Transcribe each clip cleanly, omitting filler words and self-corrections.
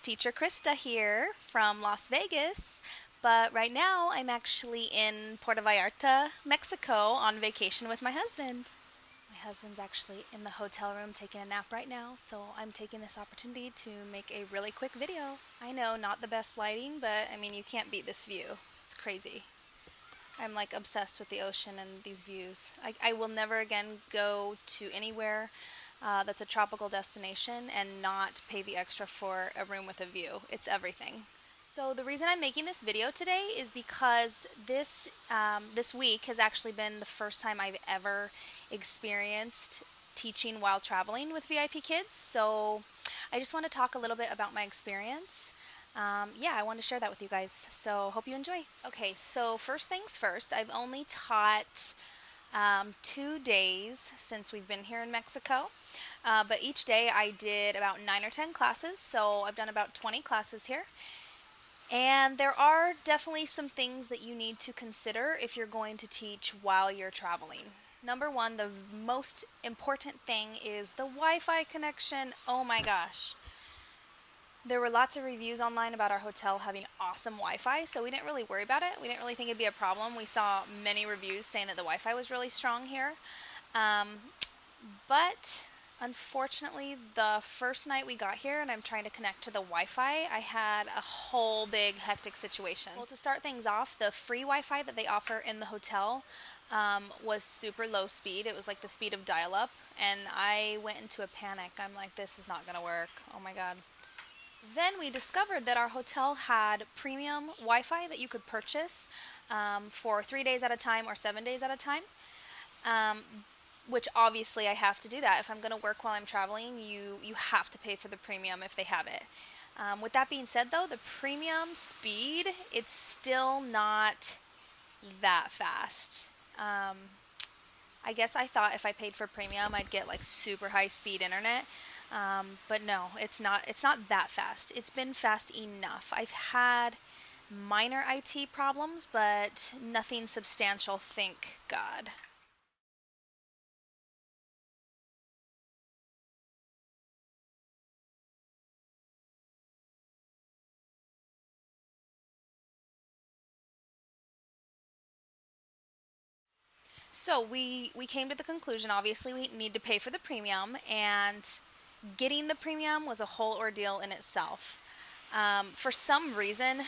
teacher Krista here from Las Vegas, but right now I'm actually in Puerto Vallarta, Mexico on vacation with my husband. My husband's actually in the hotel room taking a nap right now, so I'm taking this opportunity to make a really quick video. I know, not the best lighting, but I mean, you can't beat this view. It's crazy. I'm like obsessed with the ocean and these views. I will never again go to anywhere that's a tropical destination and not pay the extra for a room with a view. It's everything. So the reason I'm making this video today is because this week has actually been the first time I've ever experienced teaching while traveling with VIPKid. So I just want to talk a little bit about my experience. Yeah, I want to share that with you guys, so hope you enjoy. Okay, so first things first, I've only taught 2 days since we've been here in Mexico, but each day I did about 9 or 10 classes, so I've done about 20 classes here. And there are definitely some things that you need to consider if you're going to teach while you're traveling. Number one, the most important thing is the Wi-Fi connection. Oh my gosh. There were lots of reviews online about our hotel having awesome Wi-Fi, so we didn't really worry about it. We didn't really think it'd be a problem. We saw many reviews saying that the Wi-Fi was really strong here. But unfortunately, the first night we got here and I'm trying to connect to the Wi-Fi, I had a whole big hectic situation. Well, to start things off, the free Wi-Fi that they offer in the hotel was super low speed. It was like the speed of dial-up, and I went into a panic. I'm like, this is not going to work. Oh my God. Then we discovered that our hotel had premium Wi-Fi that you could purchase for 3 days at a time or 7 days at a time, which obviously I have to do that. If I'm going to work while I'm traveling, you have to pay for the premium if they have it. With that being said, though, the premium speed, it's still not that fast. I guess I thought if I paid for premium, I'd get like super high speed internet. But no, it's not that fast. It's been fast enough. I've had minor IT problems, but nothing substantial, thank God. So we came to the conclusion, obviously we need to pay for the premium, and getting the premium was a whole ordeal in itself. For some reason,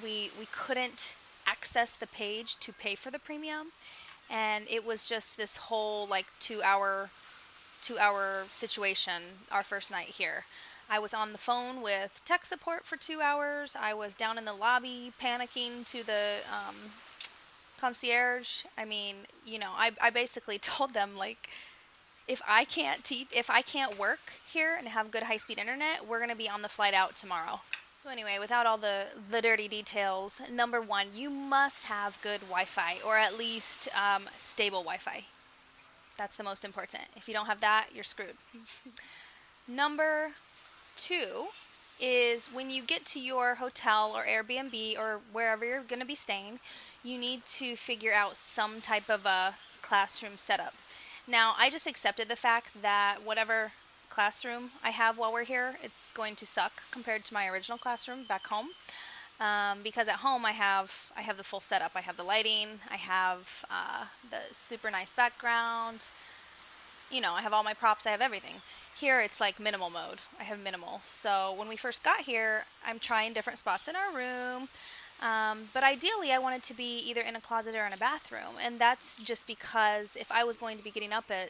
we couldn't access the page to pay for the premium, and it was just this whole like 2 hour situation our first night here. I was on the phone with tech support for 2 hours. I was down in the lobby panicking to the concierge. I mean, I basically told them, like, if I can't work here and have good high-speed internet, we're going to be on the flight out tomorrow. So anyway, without all the dirty details, number one, you must have good Wi-Fi, or at least stable Wi-Fi. That's the most important. If you don't have that, you're screwed. Number two is when you get to your hotel or Airbnb or wherever you're going to be staying, you need to figure out some type of a classroom setup. Now, I just accepted the fact that whatever classroom I have while we're here, it's going to suck compared to my original classroom back home. Because at home I have the full setup. I have the lighting, I have the super nice background, I have all my props, I have everything. Here it's like minimal mode. I have minimal. So when we first got here, I'm trying different spots in our room. But ideally I wanted to be either in a closet or in a bathroom, and that's just because if I was going to be getting up at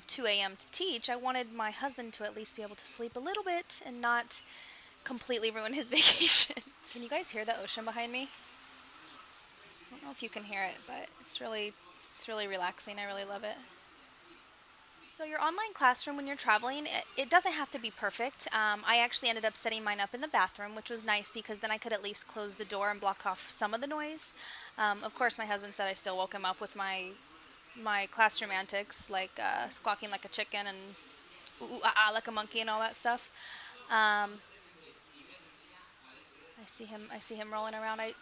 2 a.m. to teach, I wanted my husband to at least be able to sleep a little bit and not completely ruin his vacation. Can you guys hear the ocean behind me? I don't know if you can hear it, but it's really relaxing. I really love it. So your online classroom when you're traveling, it doesn't have to be perfect. I actually ended up setting mine up in the bathroom, which was nice because then I could at least close the door and block off some of the noise. Of course, my husband said I still woke him up with my classroom antics, like squawking like a chicken and ooh, ooh, ah, ah, like a monkey and all that stuff. I see him rolling around. I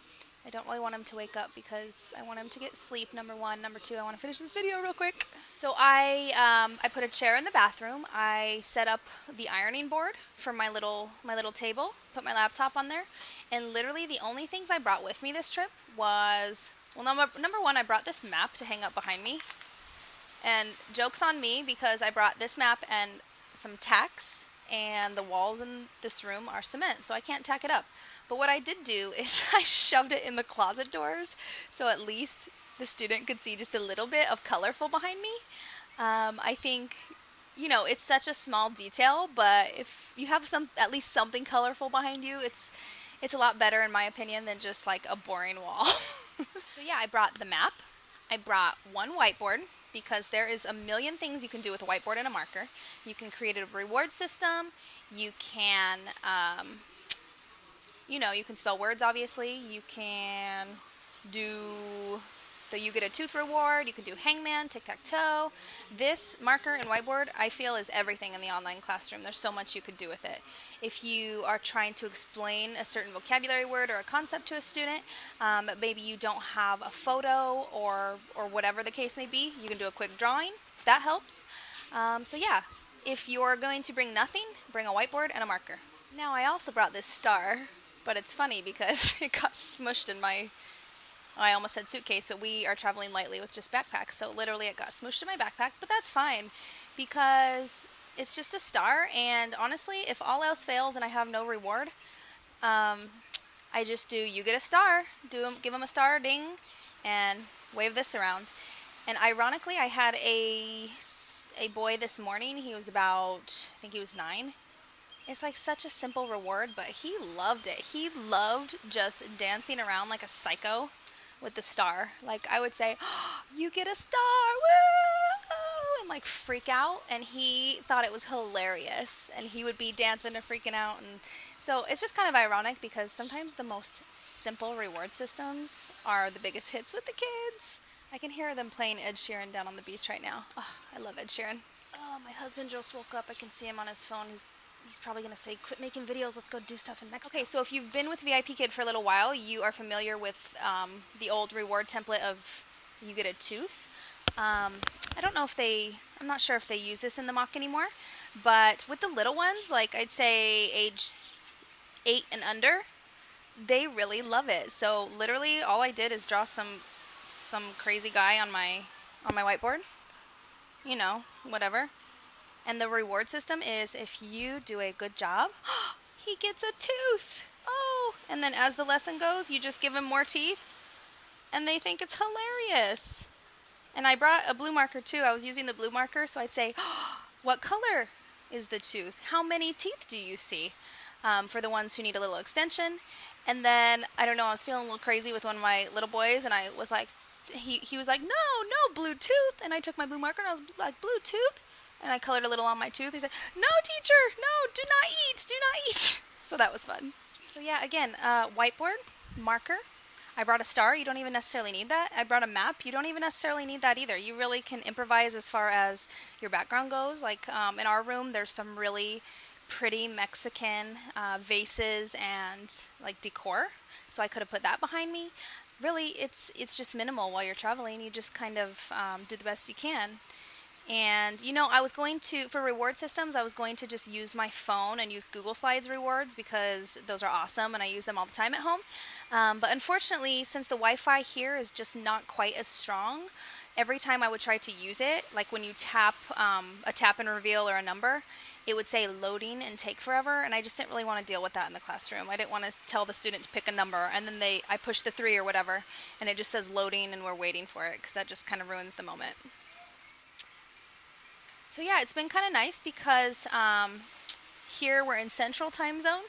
I don't really want him to wake up because I want him to get sleep, number one. Number two, I want to finish this video real quick. So I put a chair in the bathroom. I set up the ironing board for my little table, put my laptop on there, and literally the only things I brought with me this trip was, well, number one, I brought this map to hang up behind me. And joke's on me because I brought this map and some tacks, and the walls in this room are cement, so I can't tack it up. But what I did do is I shoved it in the closet doors so at least the student could see just a little bit of colorful behind me. I think, you know, it's such a small detail, but if you have at least something colorful behind you, it's a lot better in my opinion than just like a boring wall. So yeah, I brought the map. I brought one whiteboard because there is a million things you can do with a whiteboard and a marker. You can create a reward system. You can you can spell words, obviously. You can do the you get a tooth reward. You can do hangman, tic-tac-toe. This marker and whiteboard, I feel, is everything in the online classroom. There's so much you could do with it. If you are trying to explain a certain vocabulary word or a concept to a student, but maybe you don't have a photo or whatever the case may be, you can do a quick drawing. That helps. So yeah, if you're going to bring nothing, bring a whiteboard and a marker. Now I also brought this star. But it's funny because it got smushed in I almost said suitcase, but we are traveling lightly with just backpacks. So literally it got smushed in my backpack, but that's fine because it's just a star. And honestly, if all else fails and I have no reward, I just do, you get a star, give them a star, ding, and wave this around. And ironically, I had a boy this morning. He was about, I think he was 9. It's like such a simple reward, but he loved it. He loved just dancing around like a psycho with the star. Like I would say, oh, you get a star, woo! And like freak out. And he thought it was hilarious. And he would be dancing and freaking out. And so it's just kind of ironic because sometimes the most simple reward systems are the biggest hits with the kids. I can hear them playing Ed Sheeran down on the beach right now. Oh, I love Ed Sheeran. Oh, my husband just woke up. I can see him on his phone. He's probably going to say, quit making videos, let's go do stuff in Mexico. Okay, so if you've been with VIPKid for a little while, you are familiar with the old reward template of you get a tooth. I don't know if I'm not sure if they use this in the mock anymore, but with the little ones, like I'd say age 8 and under, they really love it. So literally all I did is draw some crazy guy on my whiteboard, you know, whatever. And the reward system is if you do a good job, he gets a tooth. Oh, and then as the lesson goes, you just give him more teeth, and they think it's hilarious. And I brought a blue marker too. I was using the blue marker, so I'd say, oh, what color is the tooth? How many teeth do you see? For the ones who need a little extension. And then, I don't know, I was feeling a little crazy with one of my little boys, and I was like, he was like, no, blue tooth. And I took my blue marker, and I was like, blue tooth? And I colored a little on my tooth. He said, no, teacher, no, do not eat. So that was fun. So yeah, again, whiteboard, marker. I brought a star. You don't even necessarily need that. I brought a map. You don't even necessarily need that either. You really can improvise as far as your background goes. Like in our room, there's some really pretty Mexican vases and like decor. So I could have put that behind me. Really, it's just minimal while you're traveling. You just kind of do the best you can. And, you know, for reward systems, I was going to just use my phone and use Google Slides rewards because those are awesome and I use them all the time at home. But unfortunately, since the Wi-Fi here is just not quite as strong, every time I would try to use it, like when you tap a tap and reveal or a number, it would say loading and take forever, and I just didn't really want to deal with that in the classroom. I didn't want to tell the student to pick a number, and then I push the 3 or whatever, and it just says loading and we're waiting for it because that just kind of ruins the moment. So yeah, it's been kind of nice because here we're in Central Time Zone.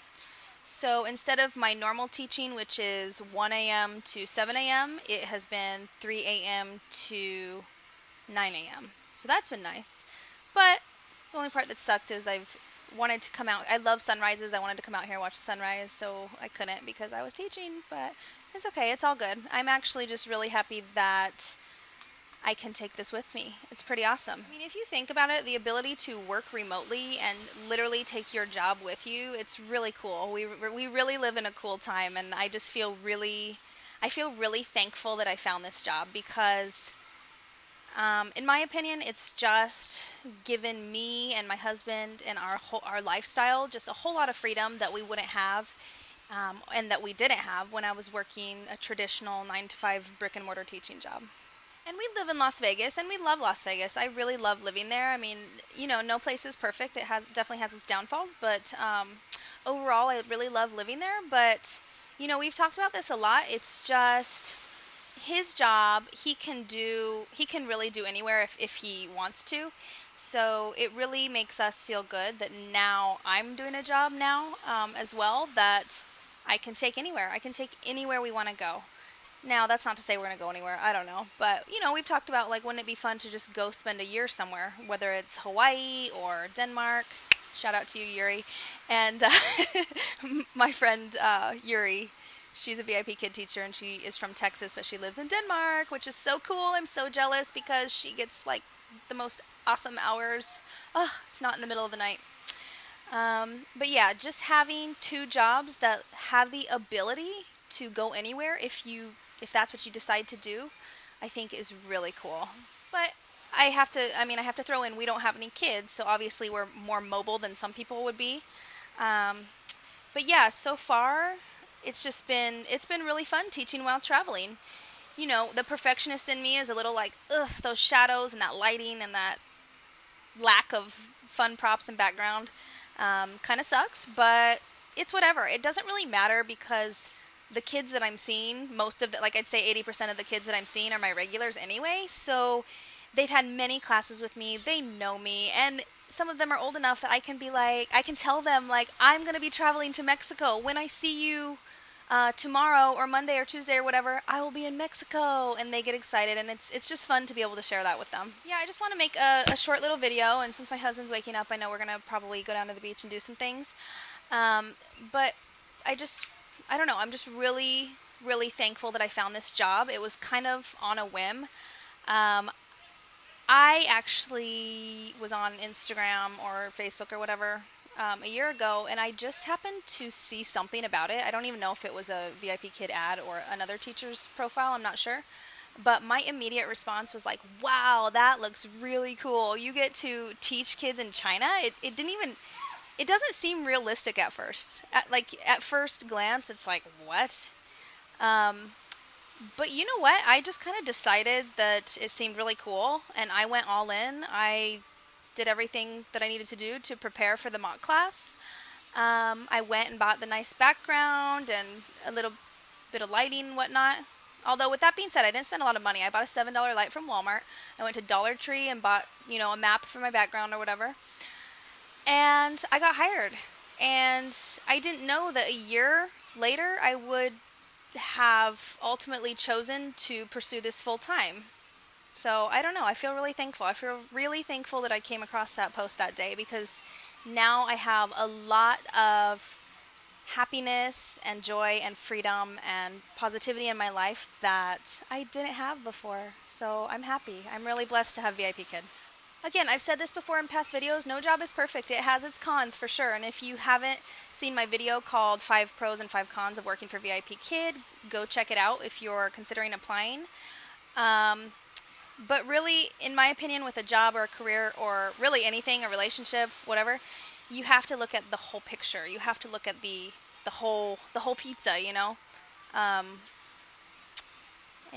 So instead of my normal teaching, which is 1 a.m. to 7 a.m., it has been 3 a.m. to 9 a.m. So that's been nice. But the only part that sucked is I've wanted to come out. I love sunrises. I wanted to come out here and watch the sunrise, so I couldn't because I was teaching. But it's okay. It's all good. I'm actually just really happy that I can take this with me. It's pretty awesome. I mean, if you think about it, the ability to work remotely and literally take your job with you, it's really cool. We really live in a cool time, and I just feel really I feel really thankful that I found this job because, in my opinion, it's just given me and my husband and our lifestyle just a whole lot of freedom that we wouldn't have, and that we didn't have when I was working a traditional 9 to 5 brick and mortar teaching job. And we live in Las Vegas, and we love Las Vegas. I really love living there. I mean, no place is perfect. It definitely has its downfalls, but overall, I really love living there. But we've talked about this a lot. It's just his job. He can really do anywhere if he wants to. So it really makes us feel good that now I'm doing a job now as well that I can take anywhere. I can take anywhere we want to go. Now, that's not to say we're going to go anywhere. I don't know. But, we've talked about, wouldn't it be fun to just go spend a year somewhere, whether it's Hawaii or Denmark. Shout out to you, Yuri. And my friend Yuri, she's a VIPKid teacher, and she is from Texas, but she lives in Denmark, which is so cool. I'm so jealous because she gets, the most awesome hours. Oh, it's not in the middle of the night. But yeah, just having 2 jobs that have the ability to go anywhere if that's what you decide to do, I think is really cool. But I have to throw in, we don't have any kids, so obviously we're more mobile than some people would be. But yeah, so far it's been really fun teaching while traveling. The perfectionist in me is a little ugh, those shadows and that lighting and that lack of fun props and background kind of sucks, but it's whatever. It doesn't really matter because the kids that I'm seeing, I'd say 80% of the kids that I'm seeing are my regulars anyway, so they've had many classes with me, they know me, and some of them are old enough that I can tell them, I'm going to be traveling to Mexico. When I see you tomorrow or Monday or Tuesday or whatever, I will be in Mexico, and they get excited, and it's just fun to be able to share that with them. Yeah, I just want to make a short little video, and since my husband's waking up, I know we're going to probably go down to the beach and do some things, but I don't know, I'm just really, really thankful that I found this job. It was kind of on a whim. I actually was on Instagram or Facebook or whatever a year ago, and I just happened to see something about it. I don't even know if it was a VIPKid ad or another teacher's profile, I'm not sure. But my immediate response was wow, that looks really cool. You get to teach kids in China? It doesn't seem realistic at first. At first glance, it's what? But you know what? I just kind of decided that it seemed really cool, and I went all in. I did everything that I needed to do to prepare for the mock class. I went and bought the nice background and a little bit of lighting and whatnot. Although, with that being said, I didn't spend a lot of money. I bought a $7 light from Walmart. I went to Dollar Tree and bought, a map for my background or whatever. And I got hired. And I didn't know that a year later I would have ultimately chosen to pursue this full time. So I don't know. I feel really thankful. I feel really thankful that I came across that post that day, because now I have a lot of happiness and joy and freedom and positivity in my life that I didn't have before. So I'm happy. I'm really blessed to have VIPKid. Again, I've said this before in past videos, no job is perfect. It has its cons for sure. And if you haven't seen my video called 5 Pros and 5 Cons of Working for VIPKid, go check it out if you're considering applying. But really, in my opinion, with a job or a career or really anything, a relationship, whatever, you have to look at the whole picture. You have to look at the whole pizza, and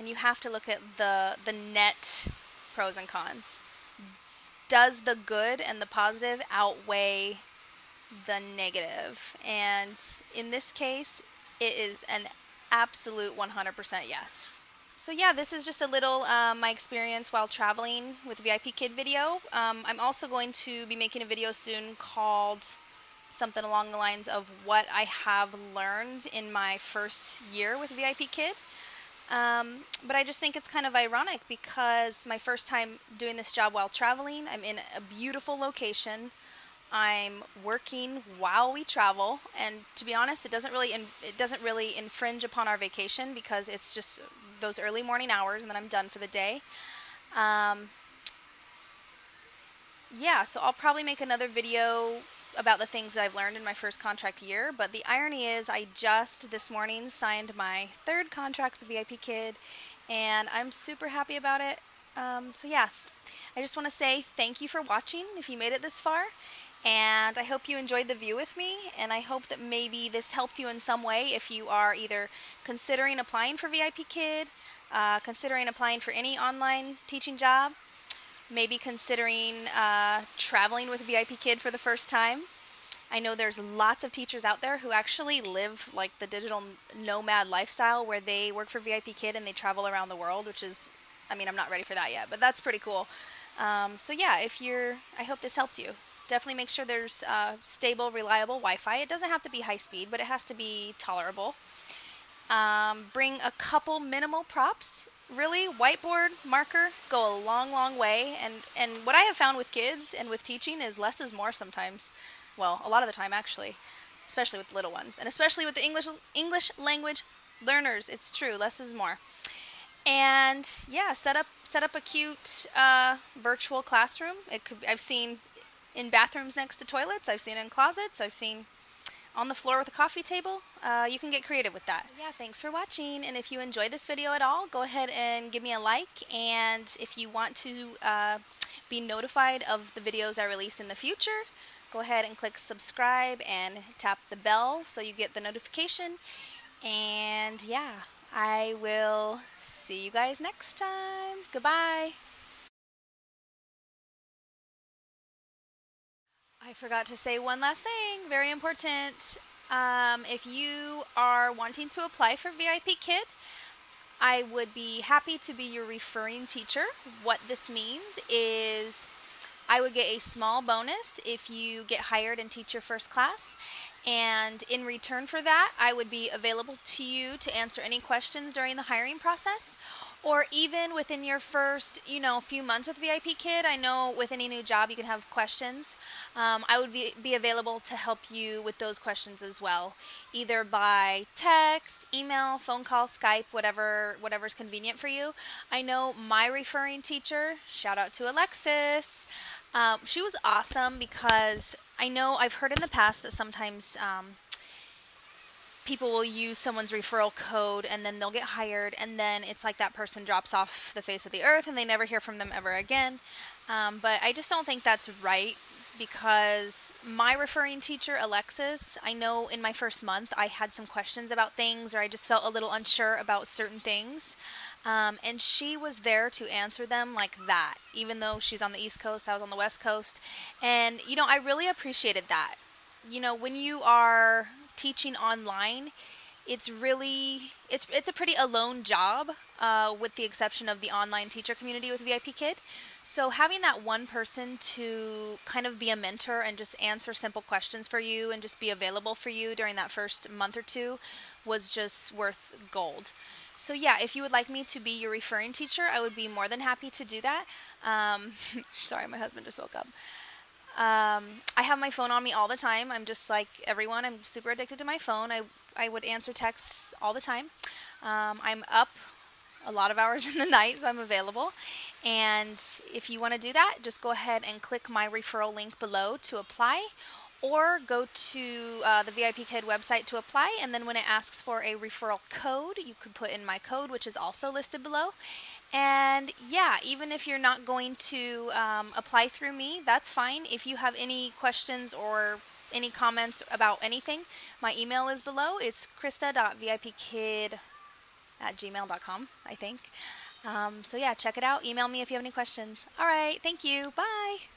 you have to look at the net pros and cons. Does the good and the positive outweigh the negative? And in this case, it is an absolute 100% yes. So yeah, this is just a little my experience while traveling with VIPKid video. I'm also going to be making a video soon called something along the lines of what I have learned in my first year with VIPKid. But I just think it's kind of ironic because my first time doing this job while traveling, I'm in a beautiful location. I'm working while we travel, and to be honest, it doesn't really infringe upon our vacation because it's just those early morning hours, and then I'm done for the day. Yeah, so I'll probably make another video about the things that I've learned in my first contract year, but the irony is I just this morning signed my 3rd contract with VIPKid, and I'm super happy about it. So yeah, I just want to say thank you for watching if you made it this far, and I hope you enjoyed the view with me, and I hope that maybe this helped you in some way if you are either considering applying for VIPKid, considering applying for any online teaching job, maybe considering traveling with VIPKid for the first time. I know there's lots of teachers out there who actually live like the digital nomad lifestyle where they work for VIPKid and they travel around the world, which is, I mean, I'm not ready for that yet, but that's pretty cool. So yeah, I hope this helped you. Definitely make sure there's stable, reliable Wi-Fi. It doesn't have to be high speed, but it has to be tolerable. Bring a couple minimal props. Really, whiteboard, marker go a long, long way. And what I have found with kids and with teaching is less is more sometimes. Well, a lot of the time actually, especially with little ones, and especially with the English language learners. It's true, less is more. And yeah, set up a cute virtual classroom. I've seen in bathrooms next to toilets. I've seen in closets. I've seen on the floor with a coffee table. You can get creative with that. Yeah, thanks for watching, and if you enjoyed this video at all, go ahead and give me a like, and if you want to be notified of the videos I release in the future, go ahead and click subscribe and tap the bell so you get the notification. And yeah, I will see you guys next time. Goodbye. I forgot to say one last thing, very important. If you are wanting to apply for VIPKid, I would be happy to be your referring teacher. What this means is I would get a small bonus if you get hired and teach your first class. And in return for that, I would be available to you to answer any questions during the hiring process, or even within your first, few months with VIPKid. I know with any new job you can have questions. I would be available to help you with those questions as well, either by text, email, phone call, Skype, whatever's convenient for you. I know my referring teacher, shout out to Alexis, she was awesome because I know I've heard in the past that sometimes people will use someone's referral code and then they'll get hired and then it's like that person drops off the face of the earth and they never hear from them ever again. But I just don't think that's right, because my referring teacher, Alexis, I know in my first month I had some questions about things, or I just felt a little unsure about certain things. And she was there to answer them like that, even though she's on the East Coast, I was on the West Coast. And, I really appreciated that. When you are teaching online, it's a pretty alone job, with the exception of the online teacher community with VIPKid. So having that one person to kind of be a mentor and just answer simple questions for you and just be available for you during that first month or two was just worth gold. So yeah, if you would like me to be your referring teacher, I would be more than happy to do that. Sorry, my husband just woke up. I have my phone on me all the time. I'm just like everyone. I'm super addicted to my phone. I would answer texts all the time. I'm up a lot of hours in the night, so I'm available. And if you want to do that, just go ahead and click my referral link below to apply, or go to the VIPKid website to apply, and then when it asks for a referral code, you could put in my code, which is also listed below. And yeah, even if you're not going to apply through me, that's fine. If you have any questions or any comments about anything, my email is below. It's krista.vipkid@gmail.com, I think. So yeah, check it out. Email me if you have any questions. All right, thank you. Bye.